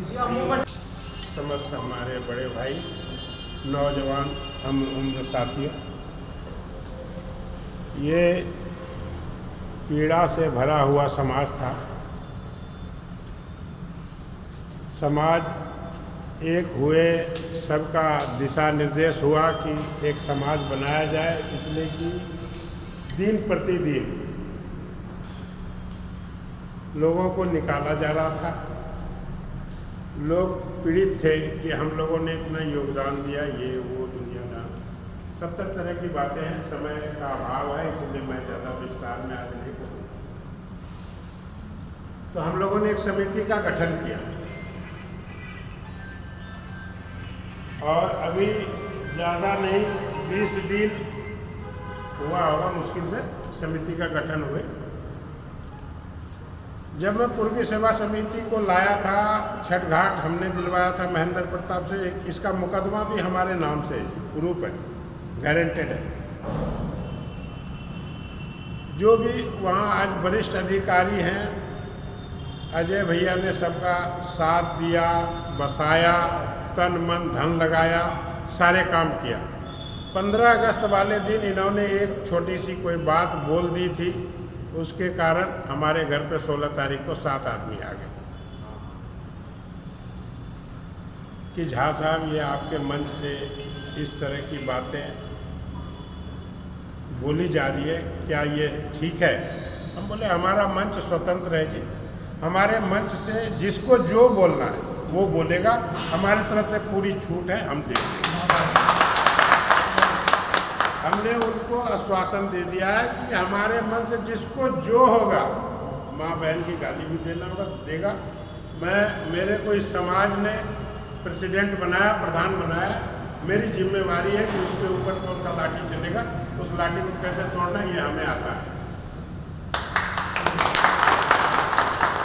समस्त हमारे बड़े भाई, नौजवान, हम उम्र साथियों, ये पीड़ा से भरा हुआ समाज था। समाज एक हुए, सबका दिशा निर्देश हुआ कि एक समाज बनाया जाए, इसलिए कि दिन प्रतिदिन लोगों को निकाला जा रहा था। लोग पीड़ित थे कि हम लोगों ने इतना योगदान दिया, ये वो दुनियादार 70 तरह की बातें हैं। समय का अभाव है, इसलिए मैं ज़्यादा विस्तार में आज नहीं करूँगा। तो हम लोगों ने एक समिति का गठन किया और अभी ज़्यादा नहीं 20 दिन हुआ होगा मुश्किल से समिति का गठन हुए। जब मैं पूर्वी सेवा समिति को लाया था, छठ घाट हमने दिलवाया था महेंद्र प्रताप से। इसका मुकदमा भी हमारे नाम से प्रूफ है, गारंटेड है। जो भी वहाँ आज वरिष्ठ अधिकारी हैं, अजय भैया ने सबका साथ दिया, बसाया, तन मन धन लगाया, सारे काम किया। 15 अगस्त वाले दिन इन्होंने एक छोटी सी कोई बात बोल दी थी, उसके कारण हमारे घर पे 16 तारीख को 7 आदमी आ गए कि झा साहब ये आपके मंच से इस तरह की बातें बोली जा रही है, क्या ये ठीक है? हम बोले हमारा मंच स्वतंत्र है जी, हमारे मंच से जिसको जो बोलना है वो बोलेगा, हमारी तरफ से पूरी छूट है, हम देंगे। हमने उनको आश्वासन दे दिया है कि हमारे मन से जिसको जो होगा, माँ बहन की गाली भी देना होगा, देगा। मेरे को इस समाज ने प्रेसिडेंट बनाया, प्रधान बनाया, मेरी जिम्मेवारी है कि उसके ऊपर कौन सा लाठी चलेगा, उस लाठी को कैसे तोड़ना ये हमें आता है।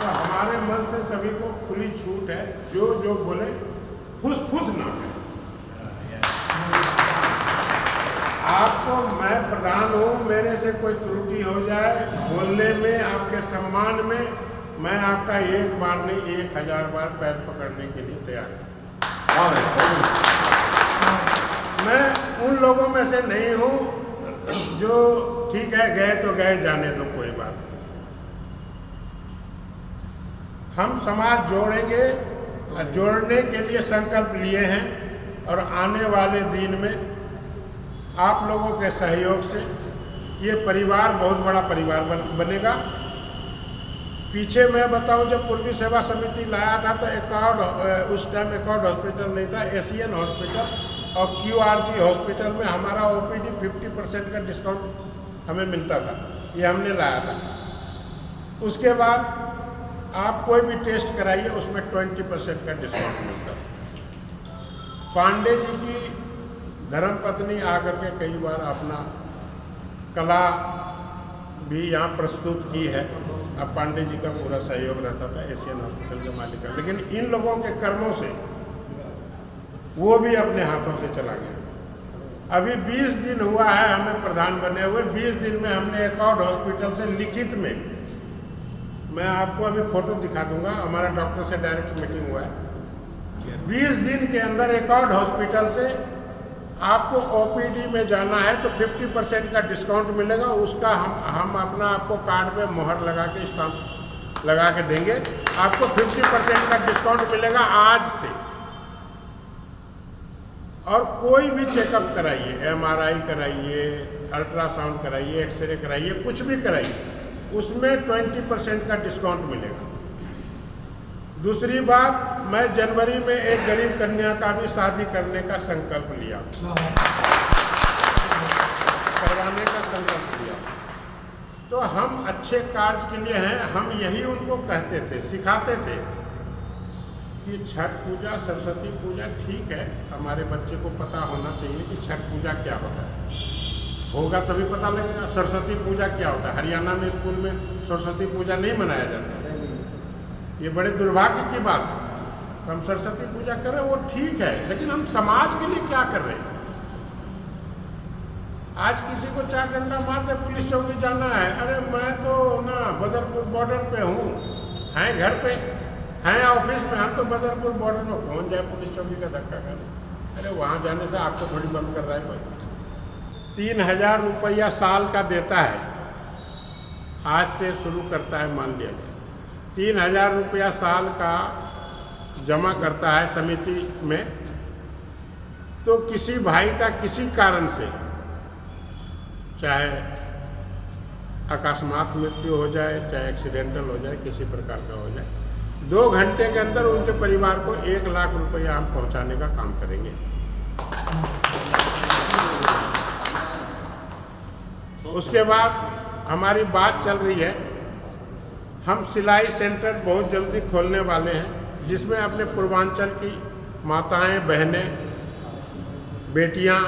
तो हमारे मन से सभी को खुली छूट है, जो जो बोले फुस फुस ना है। आपको मैं प्रधान हूँ, मेरे से कोई त्रुटि हो जाए बोलने में, आपके सम्मान में, मैं आपका एक बार नहीं 1000 बार पैर पकड़ने के लिए तैयार हूँ। मैं उन लोगों में से नहीं हूँ जो ठीक है गए तो गए, जाने दो, कोई बात नहीं। हम समाज जोड़ेंगे, जोड़ने के लिए संकल्प लिए हैं और आने वाले दिन में आप लोगों के सहयोग से ये परिवार बहुत बड़ा परिवार बनेगा। पीछे मैं बताऊं, जब पूर्वी सेवा समिति लाया था तो एकॉर्ड, उस टाइम एकॉर्ड हॉस्पिटल नहीं था, एशियन हॉस्पिटल और QRG हॉस्पिटल में हमारा OPD 50% का डिस्काउंट हमें मिलता था, ये हमने लाया था। उसके बाद आप कोई भी टेस्ट कराइए, उसमें 20% का डिस्काउंट मिलता था। पांडे जी की धर्मपत्नी आकर के कई बार अपना कला भी यहाँ प्रस्तुत की है। अब पांडे जी का पूरा सहयोग रहता था, एशियन हॉस्पिटल के मालिक का, लेकिन इन लोगों के कर्मों से वो भी अपने हाथों से चला गया। अभी 20 दिन हुआ है हमें प्रधान बने हुए। 20 दिन में हमने एकॉर्ड हॉस्पिटल से लिखित में, मैं आपको अभी फोटो दिखा दूंगा, हमारा डॉक्टर से डायरेक्ट मीटिंग हुआ है। 20 दिन के अंदर एकॉर्ड हॉस्पिटल से आपको OPD में जाना है तो 50% का डिस्काउंट मिलेगा। उसका हम अपना आपको कार्ड पे मोहर लगा के, स्टाम्प लगा के देंगे। आपको 50% का डिस्काउंट मिलेगा आज से। और कोई भी चेकअप कराइए, MRI कराइए, अल्ट्रासाउंड कराइए, एक्सरे कराइए, कुछ भी कराइए, उसमें 20% का डिस्काउंट मिलेगा। दूसरी बात, मैं जनवरी में एक गरीब कन्या का भी शादी करने का संकल्प लिया, करवाने का संकल्प लिया। तो हम अच्छे कार्य के लिए हैं। हम यही उनको कहते थे, सिखाते थे कि छठ पूजा, सरस्वती पूजा ठीक है, हमारे बच्चे को पता होना चाहिए कि छठ पूजा क्या होता है। होगा तभी पता लगेगा सरस्वती पूजा क्या होता है। हरियाणा में स्कूल में सरस्वती पूजा नहीं मनाया जाता, ये बड़े दुर्भाग्य की बात है। तो हम सरस्वती पूजा कर रहे हैं, वो ठीक है, लेकिन हम समाज के लिए क्या कर रहे हैं? आज किसी को 4 डंडा मार दे, पुलिस चौकी जाना है, अरे मैं तो ना बदरपुर बॉर्डर पे हूँ, हैं घर पे, हैं ऑफिस में, हम तो बदरपुर बॉर्डर में पहुंच जाए पुलिस चौकी का धक्का कर। अरे वहाँ जाने से आपको थोड़ी बंद कर रहा है कोई। 3,000 रुपया साल का देता है, आज से शुरू करता है, मान लिया जाए 3,000 रुपया साल का जमा करता है समिति में, तो किसी भाई का किसी कारण से चाहे अकस्मात मृत्यु हो जाए, चाहे एक्सीडेंटल हो जाए, किसी प्रकार का हो जाए, 2 घंटे के अंदर उनके परिवार को 1 लाख रुपया हम पहुंचाने का काम करेंगे। उसके बाद हमारी बात चल रही है, हम सिलाई सेंटर बहुत जल्दी खोलने वाले हैं, जिसमें अपने पूर्वांचल की माताएं, बहनें, बेटियां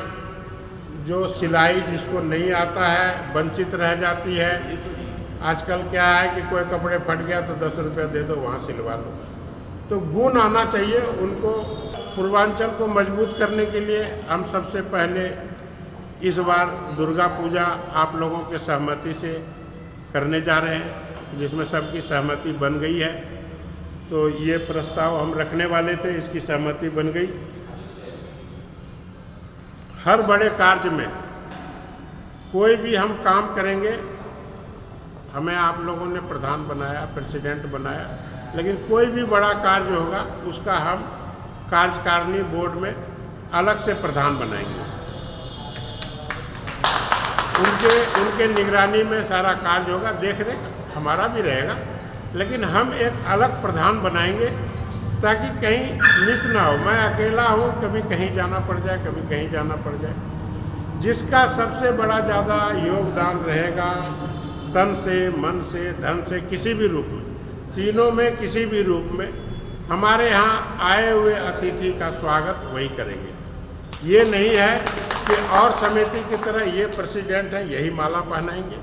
जो सिलाई जिसको नहीं आता है वंचित रह जाती है। आजकल क्या है कि कोई कपड़े फट गया तो 10 रुपये दे दो, वहाँ सिलवा लो। तो गुण आना चाहिए उनको। पूर्वांचल को मजबूत करने के लिए हम सबसे पहले इस बार दुर्गा पूजा आप लोगों के सहमति से करने जा रहे हैं, जिसमें सबकी सहमति बन गई है। तो ये प्रस्ताव हम रखने वाले थे, इसकी सहमति बन गई। हर बड़े कार्य में कोई भी हम काम करेंगे, हमें आप लोगों ने प्रधान बनाया, प्रेसिडेंट बनाया, लेकिन कोई भी बड़ा कार्य होगा उसका हम कार्यकारिणी बोर्ड में अलग से प्रधान बनाएंगे। उनके निगरानी में सारा कार्य होगा, देख रेख हमारा भी रहेगा, लेकिन हम एक अलग प्रधान बनाएंगे ताकि कहीं मिस ना हो। मैं अकेला हूँ, कभी कहीं जाना पड़ जाए, कभी कहीं जाना पड़ जाए। जिसका सबसे बड़ा ज़्यादा योगदान रहेगा, तन से, मन से, धन से, किसी भी रूप में, तीनों में किसी भी रूप में हमारे यहाँ आए हुए अतिथि का स्वागत वही करेंगे। ये नहीं है कि और समिति की तरह ये प्रेसिडेंट है यही माला पहनाएंगे।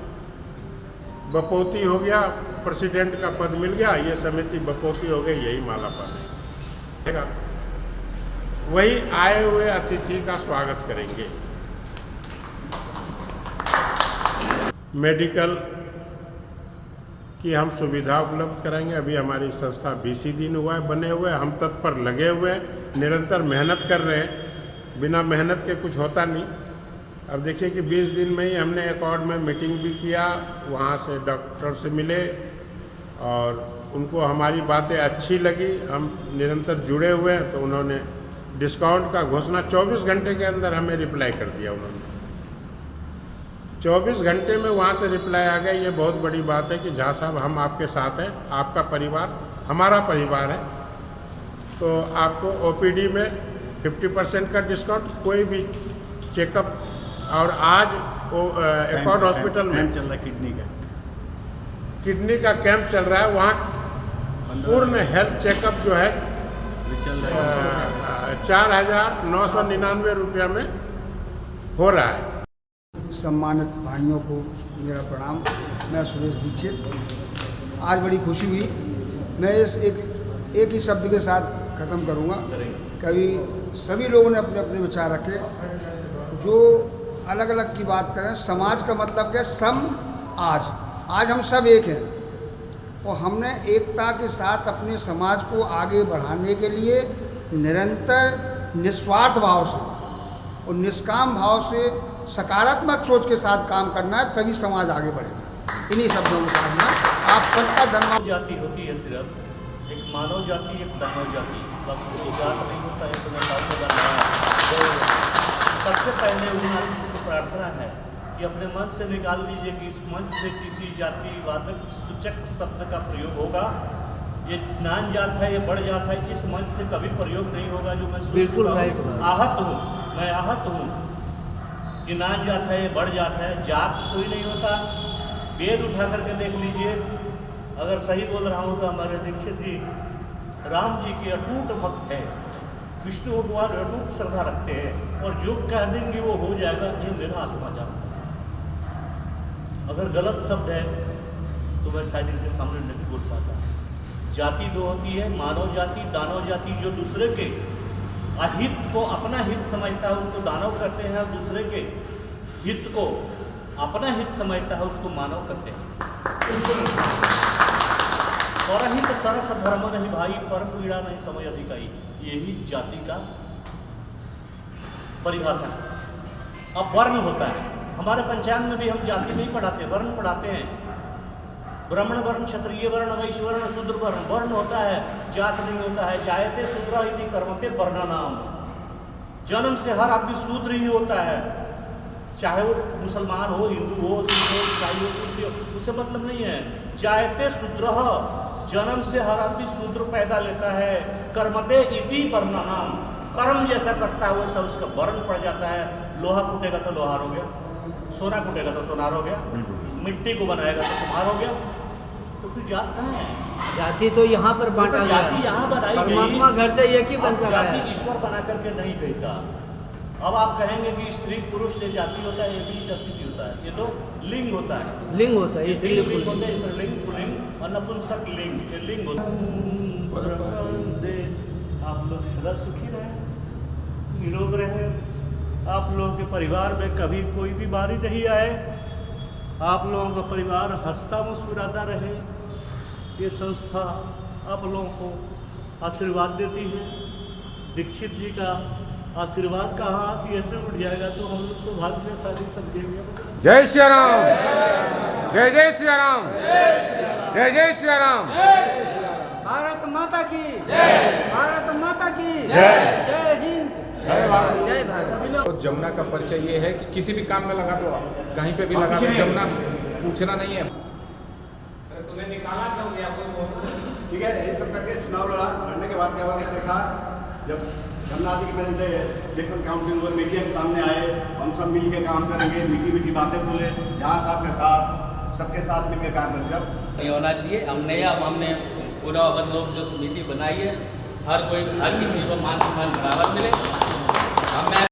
बपौती हो गया, प्रेसिडेंट का पद मिल गया, ये समिति बपौती हो गई, यही माला पहनाएंगे। वही आए हुए अतिथि का स्वागत करेंगे। मेडिकल की हम सुविधा उपलब्ध कराएंगे। अभी हमारी संस्था 20 ही दिन हुआ है बने हुए, हम तत्पर लगे हुए हैं, निरंतर मेहनत कर रहे हैं। बिना मेहनत के कुछ होता नहीं। अब देखिए कि 20 दिन में ही हमने एकॉर्ड में मीटिंग भी किया, वहाँ से डॉक्टर से मिले और उनको हमारी बातें अच्छी लगी, हम निरंतर जुड़े हुए हैं। तो उन्होंने डिस्काउंट का घोषणा 24 घंटे के अंदर हमें रिप्लाई कर दिया। उन्होंने 24 घंटे में वहाँ से रिप्लाई आ गया। ये बहुत बड़ी बात है कि झा साहब हम आपके साथ हैं, आपका परिवार हमारा परिवार है, तो आपको ओपीडी में 50% का डिस्काउंट, कोई भी चेकअप। और आज एकॉर्ड हॉस्पिटल में चल रहा है किडनी का कैंप चल रहा है, वहाँ पूर्ण हेल्थ चेकअप जो है 4,999 रुपया में हो रहा है। सम्मानित भाइयों को मेरा प्रणाम। मैं सुरेश दीक्षित। आज बड़ी खुशी हुई। मैं इस एक ही शब्द के साथ ख़त्म करूँगा। कभी सभी लोगों ने अपने अपने विचार रखे, जो अलग अलग की बात करें। समाज का मतलब क्या? सम आज हम सब एक हैं, और हमने एकता के साथ अपने समाज को आगे बढ़ाने के लिए निरंतर निस्वार्थ भाव से और निष्काम भाव से सकारात्मक सोच के साथ काम करना है, तभी समाज आगे बढ़ेगा। इन्हीं शब्दों के साथ में आप सबका धन्यवाद। जाति होती है सिर्फ एक मानव जाति, एक दानव जाति, बाकी कोई जात नहीं होता है। तो मैं सबसे पहले उन प्रार्थना है कि अपने मन से निकाल दीजिए कि इस मंच से किसी जातिवादक सूचक शब्द का प्रयोग होगा। ये नान जात है, ये बढ़ जात है, इस मंच से कभी प्रयोग नहीं होगा। जो मैं बिल्कुल राइट, मैं आहत हूँ कि नान जात है, ये बढ़ जात है, जात कोई नहीं होता। वेद उठा करके देख लीजिए, अगर सही बोल रहा हूँ तो हमारे दीक्षित जी राम जी के अटूट भक्त हैं, विष्णु भगवान अटूट श्रद्धा रखते हैं, और जो कह देंगे वो हो जाएगा, ये मेरा आत्मा जानता है। अगर गलत शब्द है तो मैं शायद इनके सामने नहीं बोल पाता। जाति दो होती है, मानव जाति, दानव जाति। जो दूसरे के अहित को अपना हित समझता है उसको दानव करते हैं, और दूसरे के हित को अपना हित समझता है उसको मानव करते हैं। परहित सरस धर्म नहीं भाई, परम पीड़ा नहीं समझ अधिकाई। यही जाति का परिभाषा है। अब वर्ण होता है, हमारे पंचांग में भी हम जाति नहीं पढ़ाते, वर्ण पढ़ाते हैं। ब्राह्मण वर्ण, क्षत्रिय वर्ण, वैश्य वर्ण, शूद्र वर्ण। वर्ण होता है, जात नहीं होता है। जायते शूद्र इति कर्मते वर्णानाम। जन्म से हर आदमी शूद्र ही होता है, चाहे वो मुसलमान हो, हिंदू हो, सिख हो, ईसाई हो, कुछ भी हो, उससे मतलब नहीं है। जायते शूद्र, जन्म से हर आदमी शूद्र पैदा लेता है। कर्मते इति वर्णानाम, कर्म जैसा करता है वैसा उसका वर्ण पड़ जाता है। लोहा कूटेगा तो लोहार हो गया, सोना कूटेगा तो सोनार हो गया, मिट्टी को बनाएगा तो कुम्हार हो गया। तो फिर जात कहाँ है? जाति तो यहाँ पर बांटा गया, जाति यहाँ बनाई गई। परमात्मा घर से एक ही अब बनकर आया जाति है। ईश्वर बना करके नहीं भेजता। अब आप कहेंगे कि स्त्री पुरुष से जाति होता है, ये भी जाति नहीं होता है, ये तो लिंग होता है। लिंग होता है, स्त्रीलिंग स्त्रीलिंग होता है, स्त्रीलिंग, पुल्लिंग और नपुंसक लिंग, ये लिंग होता है। आप लोग सदा सुखी रहे, निरोग रहे, आप लोगों के परिवार में कभी कोई बीमारी नहीं आए, आप लोगों का परिवार हंसता मुस्कुराता रहे। ये संस्था आप लोगों को आशीर्वाद देती है। दीक्षित जी का आशीर्वाद का हाथ ऐसे उठ जाएगा तो हम लोग तो भाग्यशाली समझेंगे। जय श्री राम, जय जय श्री राम, जय जय श्री राम। भारत माता की जय, भारत माता की जय। जय हिंद, जय भारत। जय भारत। तो जमुना का परिचय ये है कि किसी भी काम में लगा दो, कहीं पे भी लगा दो, जमुना पूछना नहीं है। तुम्हें निकाला क्यों गया कोई बोल? ठीक है, यही सब करके चुनाव लड़ने के बाद क्या हुआ कि देखा जब जमुना जी की मैंने इलेक्शन काउंटिंग हुआ, मीडिया के सामने आए, हम सब मिल के काम करेंगे, मीठी मीठी बातें बोले, जहाँ साहब के साथ सबके साथ मिल के काम करें। जब नहीं होना चाहिए। हमने पूरा अवध लोग जो समिति बनाई है, हर कोई हर किसी को मान सम्मान बराबर मिले।